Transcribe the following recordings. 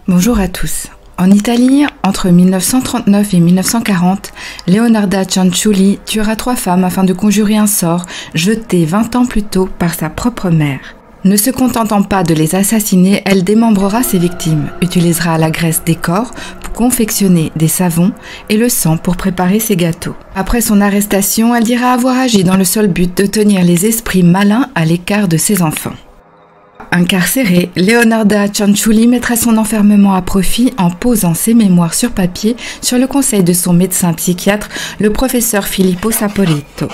Bonjour à tous. En Italie, entre 1939 et 1940, Leonarda Cianciulli tuera 3 femmes afin de conjurer un sort jeté 20 ans plus tôt par sa propre mère. Ne se contentant pas de les assassiner, elle démembrera ses victimes, utilisera la graisse des corps pour confectionner des savons et le sang pour préparer ses gâteaux. Après son arrestation, elle dira avoir agi dans le seul but de tenir les esprits malins à l'écart de ses enfants. Incarcérée, Leonarda Cianciulli mettra son enfermement à profit en posant ses mémoires sur papier sur le conseil de son médecin psychiatre, le professeur Filippo Saporito.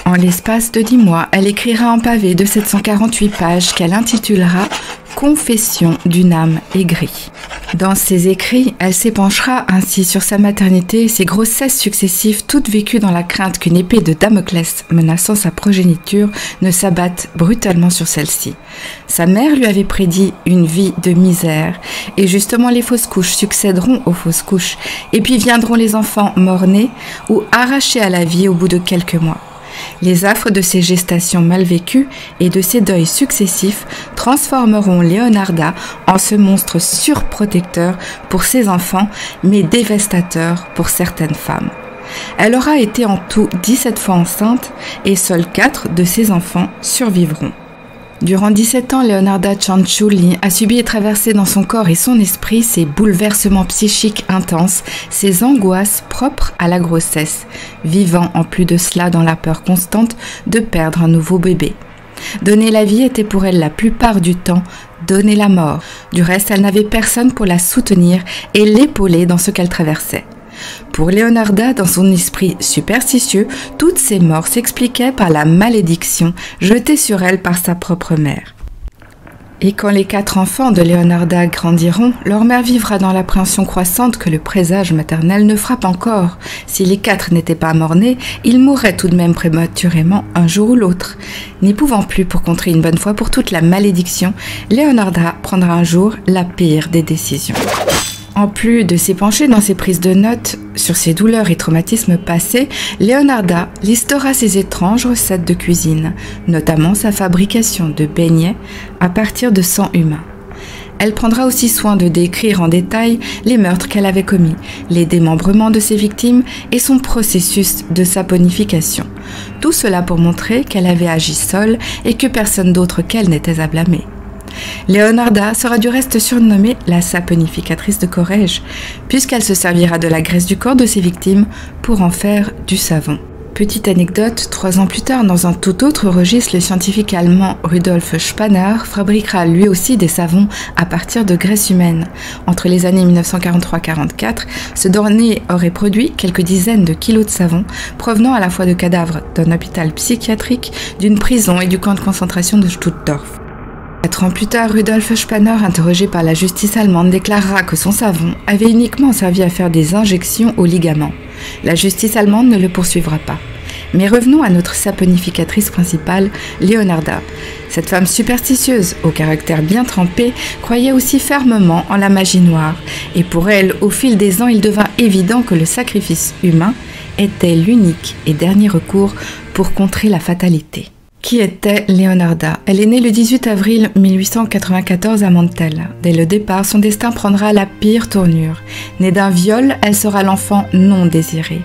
En l'espace de 10 mois, elle écrira un pavé de 748 pages qu'elle intitulera « Confession d'une âme aigrie ». Dans ses écrits, elle s'épanchera ainsi sur sa maternité et ses grossesses successives, toutes vécues dans la crainte qu'une épée de Damoclès menaçant sa progéniture ne s'abatte brutalement sur celle-ci. Sa mère lui avait prédit une vie de misère, et justement les fausses couches succéderont aux fausses couches, et puis viendront les enfants mort-nés ou arrachés à la vie au bout de quelques mois. Les affres de ces gestations mal vécues et de ces deuils successifs transformeront Leonarda en ce monstre surprotecteur pour ses enfants, mais dévastateur pour certaines femmes. Elle aura été en tout 17 fois enceinte et seuls 4 de ses enfants survivront. Durant 17 ans, Leonarda Cianciulli a subi et traversé dans son corps et son esprit ces bouleversements psychiques intenses, ces angoisses propres à la grossesse, vivant en plus de cela dans la peur constante de perdre un nouveau bébé. Donner la vie était pour elle la plupart du temps donner la mort. Du reste, elle n'avait personne pour la soutenir et l'épauler dans ce qu'elle traversait. Pour Leonarda, dans son esprit superstitieux, toutes ces morts s'expliquaient par la malédiction jetée sur elle par sa propre mère. Et quand les 4 enfants de Leonarda grandiront, leur mère vivra dans l'appréhension croissante que le présage maternel ne frappe encore. Si les 4 n'étaient pas mort-nés, ils mourraient tout de même prématurément un jour ou l'autre. N'y pouvant plus pour contrer une bonne fois pour toute la malédiction, Leonarda prendra un jour la pire des décisions. En plus de s'épancher dans ses prises de notes sur ses douleurs et traumatismes passés, Leonarda listera ses étranges recettes de cuisine, notamment sa fabrication de beignets à partir de sang humain. Elle prendra aussi soin de décrire en détail les meurtres qu'elle avait commis, les démembrements de ses victimes et son processus de saponification. Tout cela pour montrer qu'elle avait agi seule et que personne d'autre qu'elle n'était à blâmer. Leonarda sera du reste surnommée la saponificatrice de Corrège, puisqu'elle se servira de la graisse du corps de ses victimes pour en faire du savon. Petite anecdote, 3 ans plus tard, dans un tout autre registre, le scientifique allemand Rudolf Spanner fabriquera lui aussi des savons à partir de graisse humaine. Entre les années 1943-44, ce dernier aurait produit quelques dizaines de kilos de savon, provenant à la fois de cadavres d'un hôpital psychiatrique, d'une prison et du camp de concentration de Stuttgart. 4 ans plus tard, Rudolf Spanner, interrogé par la justice allemande, déclarera que son savon avait uniquement servi à faire des injections aux ligaments. La justice allemande ne le poursuivra pas. Mais revenons à notre saponificatrice principale, Leonarda. Cette femme superstitieuse, au caractère bien trempé, croyait aussi fermement en la magie noire. Et pour elle, au fil des ans, il devint évident que le sacrifice humain était l'unique et dernier recours pour contrer la fatalité. Qui était Leonarda? Elle est née le 18 avril 1894 à Mantel. Dès le départ, son destin prendra la pire tournure. Née d'un viol, elle sera l'enfant non désiré.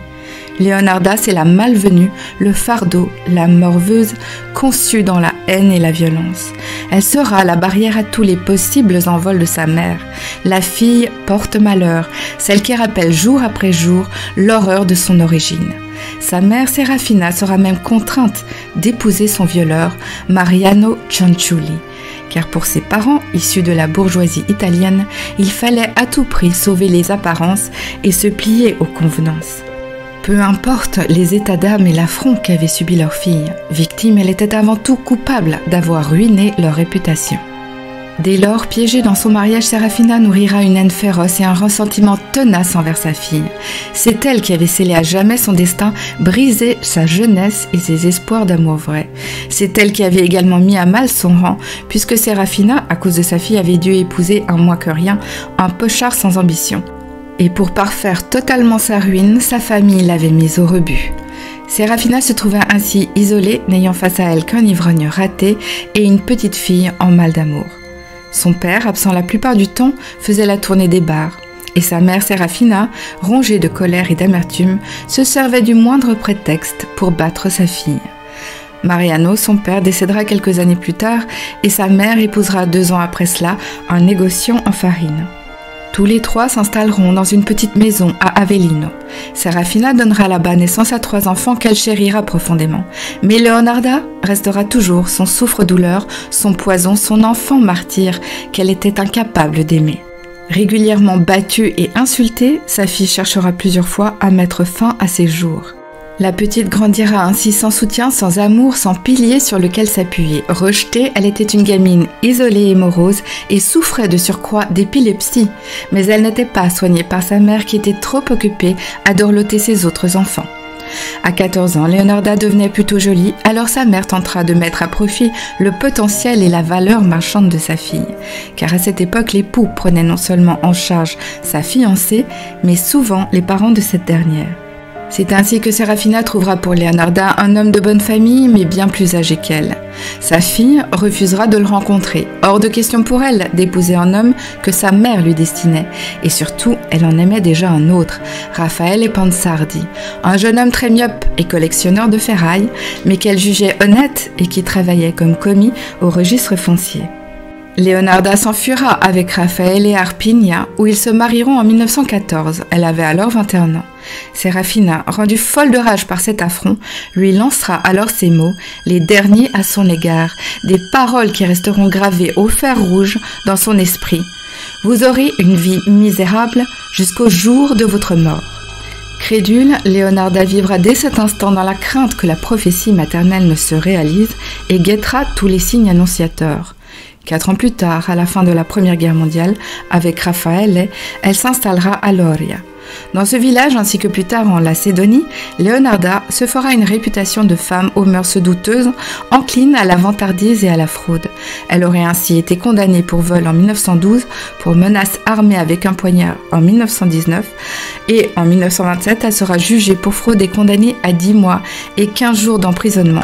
Leonarda, c'est la malvenue, le fardeau, la morveuse, conçue dans la haine et la violence. Elle sera la barrière à tous les possibles envols de sa mère. La fille porte-malheur, celle qui rappelle jour après jour l'horreur de son origine. Sa mère, Serafina, sera même contrainte d'épouser son violeur, Mariano Cianciulli. Car pour ses parents, issus de la bourgeoisie italienne, il fallait à tout prix sauver les apparences et se plier aux convenances. Peu importe les états d'âme et l'affront qu'avait subi leur fille, victime, elle était avant tout coupable d'avoir ruiné leur réputation. Dès lors, piégée dans son mariage, Serafina nourrira une haine féroce et un ressentiment tenace envers sa fille. C'est elle qui avait scellé à jamais son destin, brisé sa jeunesse et ses espoirs d'amour vrai. C'est elle qui avait également mis à mal son rang, puisque Serafina, à cause de sa fille, avait dû épouser un moins que rien, un pochard sans ambition. Et pour parfaire totalement sa ruine, sa famille l'avait mise au rebut. Serafina se trouva ainsi isolée, n'ayant face à elle qu'un ivrogne raté et une petite fille en mal d'amour. Son père, absent la plupart du temps, faisait la tournée des bars, et sa mère Serafina, rongée de colère et d'amertume, se servait du moindre prétexte pour battre sa fille. Mariano, son père, décédera quelques années plus tard, et sa mère épousera 2 ans après cela un négociant en farine. Tous les 3 s'installeront dans une petite maison à Avellino. Serafina donnera là-bas naissance à 3 enfants qu'elle chérira profondément. Mais Leonarda restera toujours son souffre-douleur, son poison, son enfant martyr qu'elle était incapable d'aimer. Régulièrement battue et insultée, sa fille cherchera plusieurs fois à mettre fin à ses jours. La petite grandira ainsi sans soutien, sans amour, sans pilier sur lequel s'appuyer. Rejetée, elle était une gamine isolée et morose et souffrait de surcroît d'épilepsie. Mais elle n'était pas soignée par sa mère qui était trop occupée à dorloter ses autres enfants. À 14 ans, Leonarda devenait plutôt jolie, alors sa mère tentera de mettre à profit le potentiel et la valeur marchande de sa fille. Car à cette époque, l'époux prenait non seulement en charge sa fiancée, mais souvent les parents de cette dernière. C'est ainsi que Serafina trouvera pour Leonarda un homme de bonne famille, mais bien plus âgé qu'elle. Sa fille refusera de le rencontrer. Hors de question pour elle d'épouser un homme que sa mère lui destinait. Et surtout, elle en aimait déjà un autre, Raffaele Pansardi, un jeune homme très myope et collectionneur de ferraille, mais qu'elle jugeait honnête et qui travaillait comme commis au registre foncier. Leonarda s'enfuira avec Raffaele et Arpigna, où ils se marieront en 1914. Elle avait alors 21 ans. Serafina, rendue folle de rage par cet affront, lui lancera alors ces mots, les derniers à son égard, des paroles qui resteront gravées au fer rouge dans son esprit. « Vous aurez une vie misérable jusqu'au jour de votre mort. » Crédule, Leonarda vivra dès cet instant dans la crainte que la prophétie maternelle ne se réalise et guettera tous les signes annonciateurs. 4 ans plus tard, à la fin de la Première Guerre mondiale, avec Raffaele, elle s'installera à Loria. Dans ce village, ainsi que plus tard en Lacédonie, Leonarda se fera une réputation de femme aux mœurs douteuses, encline à la vantardise et à la fraude. Elle aurait ainsi été condamnée pour vol en 1912, pour menace armée avec un poignard en 1919, et en 1927, elle sera jugée pour fraude et condamnée à 10 mois et 15 jours d'emprisonnement.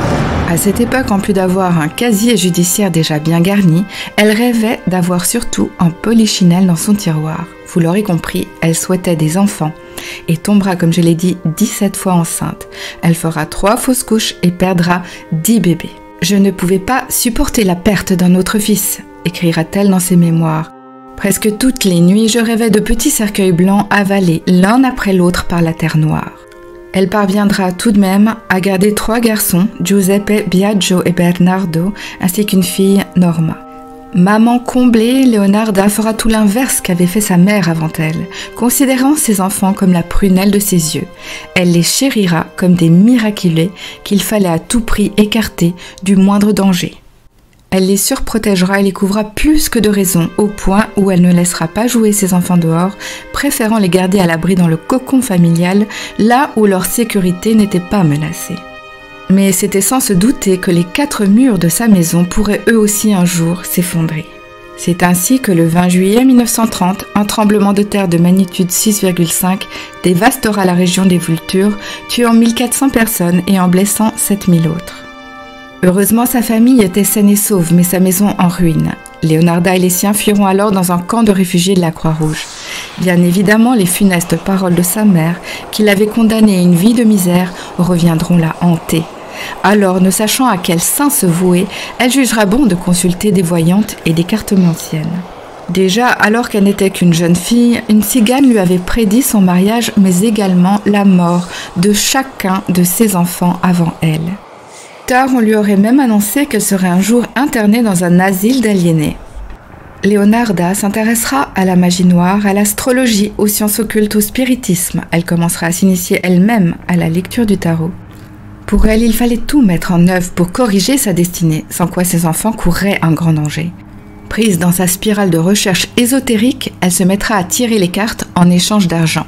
À cette époque, en plus d'avoir un casier judiciaire déjà bien garni, elle rêvait d'avoir surtout un polichinelle dans son tiroir. Vous l'aurez compris, elle souhaitait des enfants et tombera, comme je l'ai dit, 17 fois enceinte. Elle fera 3 fausses couches et perdra 10 bébés. « Je ne pouvais pas supporter la perte d'un autre fils », écrira-t-elle dans ses mémoires. « Presque toutes les nuits, je rêvais de petits cercueils blancs avalés l'un après l'autre par la terre noire. » Elle parviendra tout de même à garder 3 garçons, Giuseppe, Biagio et Bernardo, ainsi qu'une fille, Norma. Maman comblée, Leonarda fera tout l'inverse qu'avait fait sa mère avant elle, considérant ses enfants comme la prunelle de ses yeux. Elle les chérira comme des miraculés qu'il fallait à tout prix écarter du moindre danger. Elle les surprotégera et les couvrira plus que de raison, au point où elle ne laissera pas jouer ses enfants dehors, préférant les garder à l'abri dans le cocon familial, là où leur sécurité n'était pas menacée. Mais c'était sans se douter que les 4 murs de sa maison pourraient eux aussi un jour s'effondrer. C'est ainsi que le 20 juillet 1930, un tremblement de terre de magnitude 6,5 dévastera la région des Vultures, tuant 1400 personnes et en blessant 7000 autres. Heureusement, sa famille était saine et sauve, mais sa maison en ruine. Leonarda et les siens fuiront alors dans un camp de réfugiés de la Croix-Rouge. Bien évidemment, les funestes paroles de sa mère, qui l'avait condamnée à une vie de misère, reviendront la hanter. Alors, ne sachant à quel saint se vouer, elle jugera bon de consulter des voyantes et des cartomanciennes. Déjà, alors qu'elle n'était qu'une jeune fille, une cigane lui avait prédit son mariage, mais également la mort de chacun de ses enfants avant elle. Tard, on lui aurait même annoncé qu'elle serait un jour internée dans un asile d'aliénés. Leonarda s'intéressera à la magie noire, à l'astrologie, aux sciences occultes, au spiritisme. Elle commencera à s'initier elle-même à la lecture du tarot. Pour elle, il fallait tout mettre en œuvre pour corriger sa destinée, sans quoi ses enfants courraient un grand danger. Prise dans sa spirale de recherche ésotérique, elle se mettra à tirer les cartes en échange d'argent.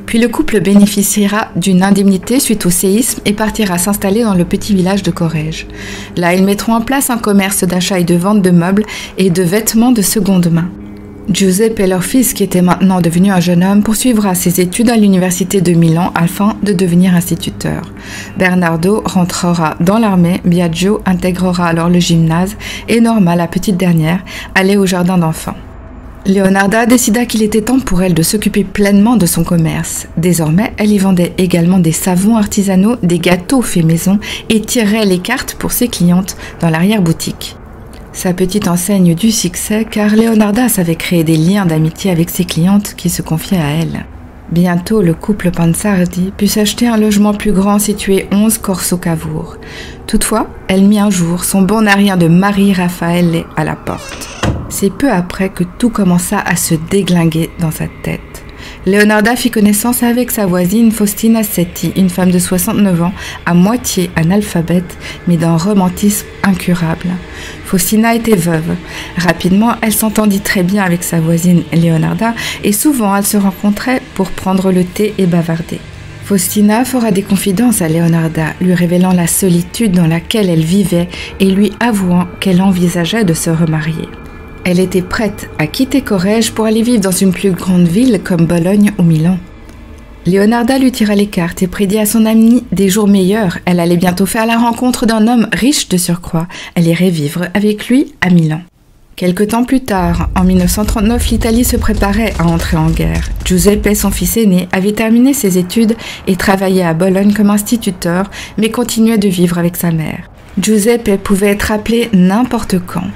Puis le couple bénéficiera d'une indemnité suite au séisme et partira s'installer dans le petit village de Corrège. Là, ils mettront en place un commerce d'achat et de vente de meubles et de vêtements de seconde main. Giuseppe, leur fils, qui était maintenant devenu un jeune homme, poursuivra ses études à l'université de Milan afin de devenir instituteur. Bernardo rentrera dans l'armée, Biagio intégrera alors le gymnase et Norma, la petite dernière, allait au jardin d'enfants. Leonarda décida qu'il était temps pour elle de s'occuper pleinement de son commerce. Désormais, elle y vendait également des savons artisanaux, des gâteaux faits maison et tirait les cartes pour ses clientes dans l'arrière-boutique. Sa petite enseigne du succès car Leonarda savait créer des liens d'amitié avec ses clientes qui se confiaient à elle. Bientôt, le couple Pansardi put s'acheter un logement plus grand situé 11 Corso Cavour. Toutefois, elle mit un jour son bon arrière de Marie Raffaele à la porte. C'est peu après que tout commença à se déglinguer dans sa tête. Leonarda fit connaissance avec sa voisine Faustina Setti, une femme de 69 ans, à moitié analphabète, mais d'un romantisme incurable. Faustina était veuve. Rapidement, elle s'entendit très bien avec sa voisine Leonarda et souvent elles se rencontraient pour prendre le thé et bavarder. Faustina fera des confidences à Leonarda, lui révélant la solitude dans laquelle elle vivait et lui avouant qu'elle envisageait de se remarier. Elle était prête à quitter Corrège pour aller vivre dans une plus grande ville comme Bologne ou Milan. Leonarda lui tira les cartes et prédit à son amie des jours meilleurs. Elle allait bientôt faire la rencontre d'un homme riche de surcroît. Elle irait vivre avec lui à Milan. Quelque temps plus tard, en 1939, l'Italie se préparait à entrer en guerre. Giuseppe, son fils aîné, avait terminé ses études et travaillait à Bologne comme instituteur, mais continuait de vivre avec sa mère. Giuseppe pouvait être appelé n'importe quand.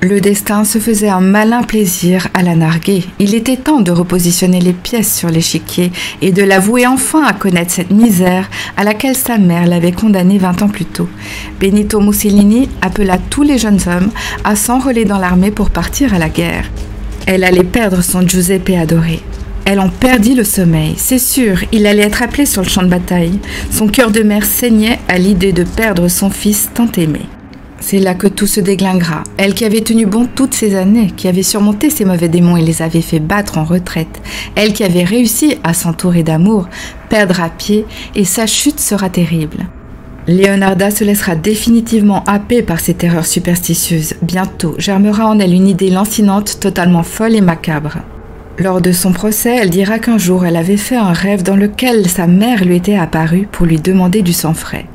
Le destin se faisait un malin plaisir à la narguer. Il était temps de repositionner les pièces sur l'échiquier et de l'avouer enfin à connaître cette misère à laquelle sa mère l'avait condamné 20 ans plus tôt. Benito Mussolini appela tous les jeunes hommes à s'enrôler dans l'armée pour partir à la guerre. Elle allait perdre son Giuseppe adoré. Elle en perdit le sommeil. C'est sûr, il allait être appelé sur le champ de bataille. Son cœur de mère saignait à l'idée de perdre son fils tant aimé. C'est là que tout se déglinguera. Elle qui avait tenu bon toutes ces années, qui avait surmonté ses mauvais démons et les avait fait battre en retraite, elle qui avait réussi à s'entourer d'amour, perdra pied et sa chute sera terrible. Leonarda se laissera définitivement happer par ses terreurs superstitieuses. Bientôt germera en elle une idée lancinante, totalement folle et macabre. Lors de son procès, elle dira qu'un jour elle avait fait un rêve dans lequel sa mère lui était apparue pour lui demander du sang frais.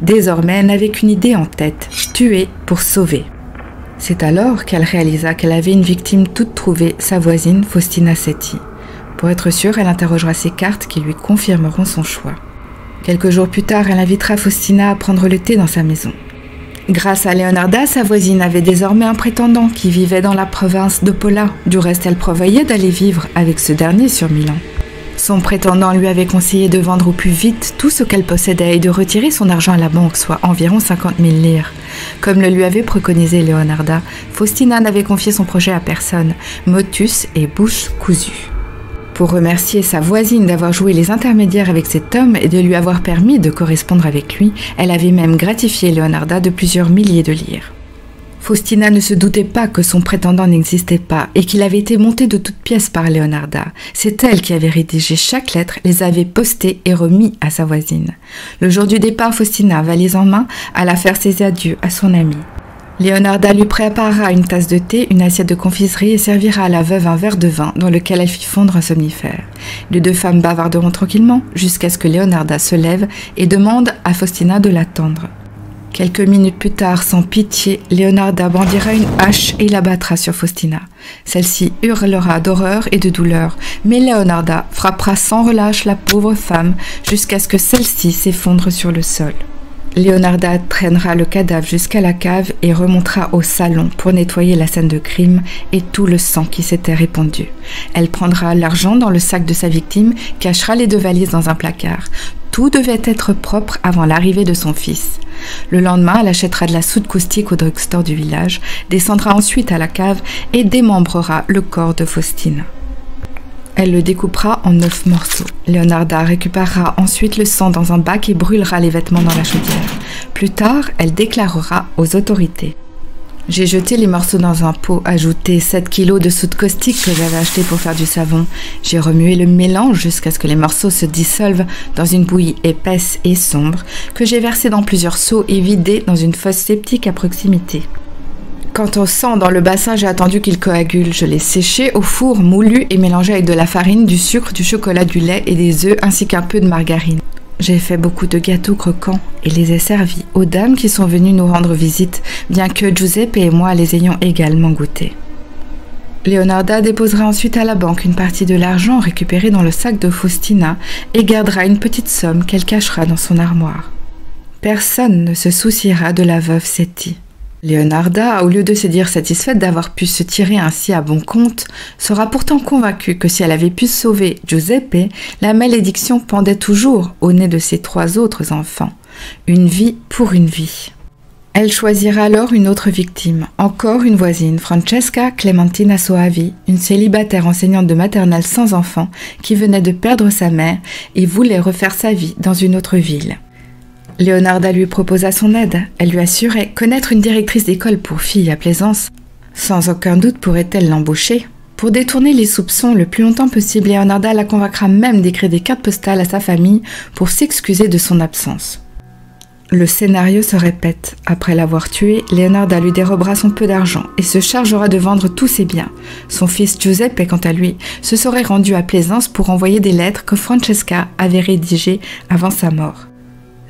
Désormais, elle n'avait qu'une idée en tête, tuer pour sauver. C'est alors qu'elle réalisa qu'elle avait une victime toute trouvée, sa voisine Faustina Setti. Pour être sûre, elle interrogera ses cartes qui lui confirmeront son choix. Quelques jours plus tard, elle invitera Faustina à prendre le thé dans sa maison. Grâce à Leonarda, sa voisine avait désormais un prétendant qui vivait dans la province de Pola. Du reste, elle prévoyait d'aller vivre avec ce dernier sur Milan. Son prétendant lui avait conseillé de vendre au plus vite tout ce qu'elle possédait et de retirer son argent à la banque, soit environ 50 000 lire. Comme le lui avait préconisé Leonarda, Faustina n'avait confié son projet à personne, motus et bouche cousue. Pour remercier sa voisine d'avoir joué les intermédiaires avec cet homme et de lui avoir permis de correspondre avec lui, elle avait même gratifié Leonarda de plusieurs milliers de lire. Faustina ne se doutait pas que son prétendant n'existait pas et qu'il avait été monté de toutes pièces par Leonarda. C'est elle qui avait rédigé chaque lettre, les avait postées et remis à sa voisine. Le jour du départ, Faustina, valise en main, alla faire ses adieux à son amie. Leonarda lui préparera une tasse de thé, une assiette de confiserie et servira à la veuve un verre de vin dans lequel elle fit fondre un somnifère. Les deux femmes bavarderont tranquillement jusqu'à ce que Leonarda se lève et demande à Faustina de l'attendre. Quelques minutes plus tard, sans pitié, Leonarda bandira une hache et l'abattra sur Faustina. Celle-ci hurlera d'horreur et de douleur, mais Leonarda frappera sans relâche la pauvre femme jusqu'à ce que celle-ci s'effondre sur le sol. Leonarda traînera le cadavre jusqu'à la cave et remontera au salon pour nettoyer la scène de crime et tout le sang qui s'était répandu. Elle prendra l'argent dans le sac de sa victime, cachera les deux valises dans un placard. Tout devait être propre avant l'arrivée de son fils. Le lendemain, elle achètera de la soude caustique au drugstore du village, descendra ensuite à la cave et démembrera le corps de Faustina. Elle le découpera en 9 morceaux. Leonarda récupérera ensuite le sang dans un bac et brûlera les vêtements dans la chaudière. Plus tard, elle déclarera aux autorités. J'ai jeté les morceaux dans un pot, ajouté 7 kilos de soude caustique que j'avais acheté pour faire du savon. J'ai remué le mélange jusqu'à ce que les morceaux se dissolvent dans une bouillie épaisse et sombre que j'ai versée dans plusieurs seaux et vidée dans une fosse septique à proximité. Quant au sang dans le bassin, j'ai attendu qu'il coagule. Je l'ai séché au four, moulu et mélangé avec de la farine, du sucre, du chocolat, du lait et des œufs, ainsi qu'un peu de margarine. J'ai fait beaucoup de gâteaux croquants et les ai servis aux dames qui sont venues nous rendre visite, bien que Giuseppe et moi les ayons également goûtés. Leonarda déposera ensuite à la banque une partie de l'argent récupéré dans le sac de Faustina et gardera une petite somme qu'elle cachera dans son armoire. Personne ne se souciera de la veuve Setti. Leonarda, au lieu de se dire satisfaite d'avoir pu se tirer ainsi à bon compte, sera pourtant convaincue que si elle avait pu sauver Giuseppe, la malédiction pendait toujours au nez de ses 3 autres enfants. Une vie pour une vie. Elle choisira alors une autre victime, encore une voisine, Francesca Clementina Soavi, une célibataire enseignante de maternelle sans enfant qui venait de perdre sa mère et voulait refaire sa vie dans une autre ville. Leonarda lui proposa son aide. Elle lui assurait connaître une directrice d'école pour filles à Plaisance. Sans aucun doute pourrait-elle l'embaucher. Pour détourner les soupçons le plus longtemps possible, Leonarda la convaincra même d'écrire des cartes postales à sa famille pour s'excuser de son absence. Le scénario se répète. Après l'avoir tué, Leonarda lui dérobera son peu d'argent et se chargera de vendre tous ses biens. Son fils Giuseppe, quant à lui, se serait rendu à Plaisance pour envoyer des lettres que Francesca avait rédigées avant sa mort.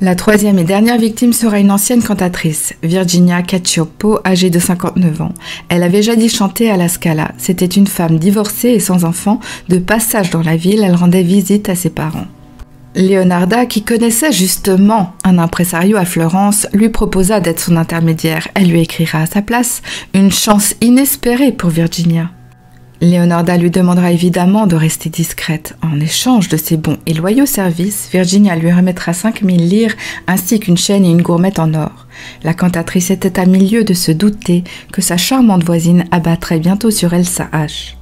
La 3e et dernière victime sera une ancienne cantatrice, Virginia Cacioppo, âgée de 59 ans. Elle avait jadis chanté à la Scala. C'était une femme divorcée et sans enfant. De passage dans la ville, elle rendait visite à ses parents. Leonarda, qui connaissait justement un impresario à Florence, lui proposa d'être son intermédiaire. Elle lui écrira à sa place, une chance inespérée pour Virginia. Leonarda lui demandera évidemment de rester discrète. En échange de ses bons et loyaux services, Virginia lui remettra 5000 lire ainsi qu'une chaîne et une gourmette en or. La cantatrice était à milieu de se douter que sa charmante voisine abattrait bientôt sur elle sa hache.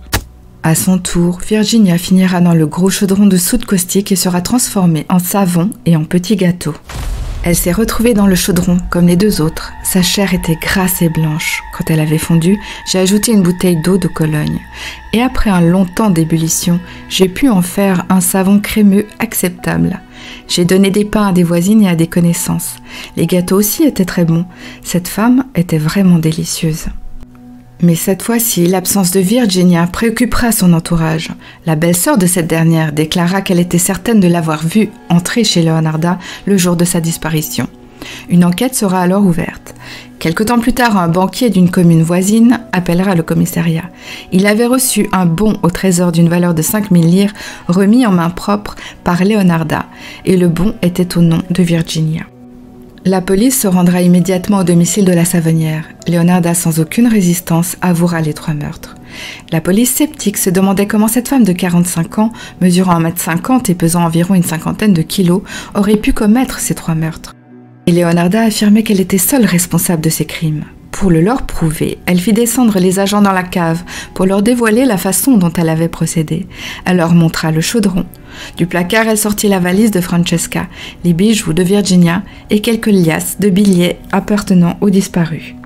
À son tour, Virginia finira dans le gros chaudron de soude caustique et sera transformée en savon et en petits gâteaux. Elle s'est retrouvée dans le chaudron comme les 2 autres. Sa chair était grasse et blanche. Quand elle avait fondu, j'ai ajouté une bouteille d'eau de Cologne. Et après un long temps d'ébullition, j'ai pu en faire un savon crémeux acceptable. J'ai donné des pains à des voisines et à des connaissances. Les gâteaux aussi étaient très bons. Cette femme était vraiment délicieuse. Mais cette fois-ci, l'absence de Virginia préoccupera son entourage. La belle-sœur de cette dernière déclara qu'elle était certaine de l'avoir vue entrer chez Leonarda le jour de sa disparition. Une enquête sera alors ouverte. Quelque temps plus tard, un banquier d'une commune voisine appellera le commissariat. Il avait reçu un bon au trésor d'une valeur de 5000 lire remis en main propre par Leonarda, et le bon était au nom de Virginia. La police se rendra immédiatement au domicile de la savonnière. Leonarda, sans aucune résistance, avouera les 3 meurtres. La police sceptique se demandait comment cette femme de 45 ans, mesurant 1,50 m et pesant environ une 50aine de kilos, aurait pu commettre ces 3 meurtres. Et Leonarda affirmait qu'elle était seule responsable de ces crimes. Pour le leur prouver, elle fit descendre les agents dans la cave pour leur dévoiler la façon dont elle avait procédé. Elle leur montra le chaudron. Du placard, elle sortit la valise de Francesca, les bijoux de Virginia et quelques liasses de billets appartenant aux disparus.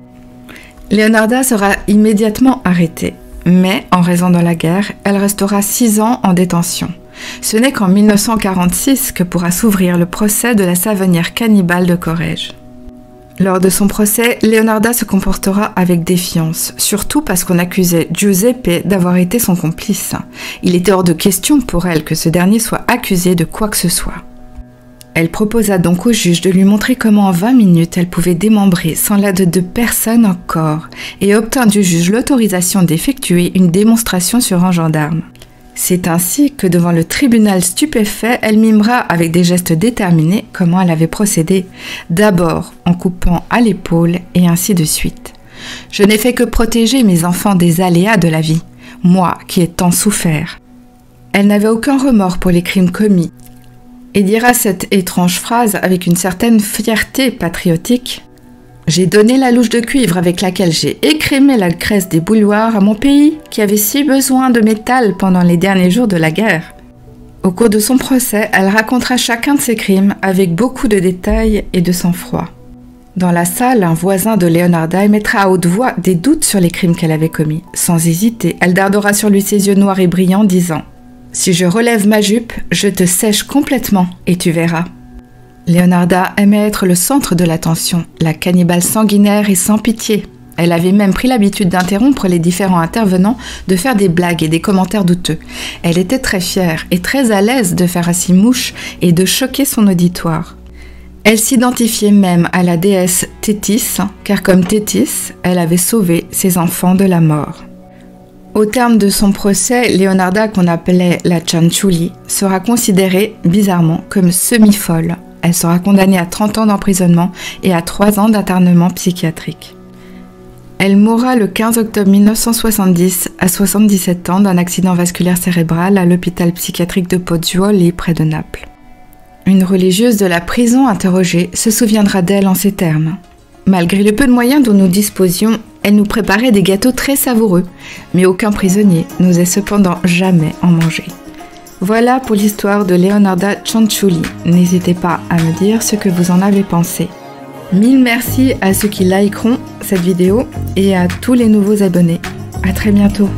Leonarda sera immédiatement arrêtée, mais en raison de la guerre, elle restera 6 ans en détention. Ce n'est qu'en 1946 que pourra s'ouvrir le procès de la savonnière cannibale de Corrège. Lors de son procès, Leonarda se comportera avec défiance, surtout parce qu'on accusait Giuseppe d'avoir été son complice. Il était hors de question pour elle que ce dernier soit accusé de quoi que ce soit. Elle proposa donc au juge de lui montrer comment en 20 minutes elle pouvait démembrer sans l'aide de personne encore et obtint du juge l'autorisation d'effectuer une démonstration sur un gendarme. C'est ainsi que devant le tribunal stupéfait, elle mimera avec des gestes déterminés comment elle avait procédé, d'abord en coupant à l'épaule et ainsi de suite. Je n'ai fait que protéger mes enfants des aléas de la vie, moi qui ai tant souffert. Elle n'avait aucun remords pour les crimes commis et dira cette étrange phrase avec une certaine fierté patriotique. J'ai donné la louche de cuivre avec laquelle j'ai écrémé la graisse des bouilloires à mon pays qui avait si besoin de métal pendant les derniers jours de la guerre. Au cours de son procès, elle racontera chacun de ses crimes avec beaucoup de détails et de sang-froid. Dans la salle, un voisin de Leonarda émettra à haute voix des doutes sur les crimes qu'elle avait commis. Sans hésiter, elle dardera sur lui ses yeux noirs et brillants, disant « Si je relève ma jupe, je te sèche complètement et tu verras. » Leonarda aimait être le centre de l'attention, la cannibale sanguinaire et sans pitié. Elle avait même pris l'habitude d'interrompre les différents intervenants, de faire des blagues et des commentaires douteux. Elle était très fière et très à l'aise de faire ainsi mouche et de choquer son auditoire. Elle s'identifiait même à la déesse Thétis, car comme Thétis, elle avait sauvé ses enfants de la mort. Au terme de son procès, Leonarda, qu'on appelait la Cianciulli, sera considérée, bizarrement, comme semi-folle. Elle sera condamnée à 30 ans d'emprisonnement et à 3 ans d'internement psychiatrique. Elle mourra le 15 octobre 1970 à 77 ans d'un accident vasculaire cérébral à l'hôpital psychiatrique de Pozzuoli, près de Naples. Une religieuse de la prison interrogée se souviendra d'elle en ces termes. Malgré le peu de moyens dont nous disposions, elle nous préparait des gâteaux très savoureux, mais aucun prisonnier n'osait cependant jamais en manger. Voilà pour l'histoire de Leonarda Cianciulli. N'hésitez pas à me dire ce que vous en avez pensé. Mille merci à ceux qui likeront cette vidéo et à tous les nouveaux abonnés. À très bientôt.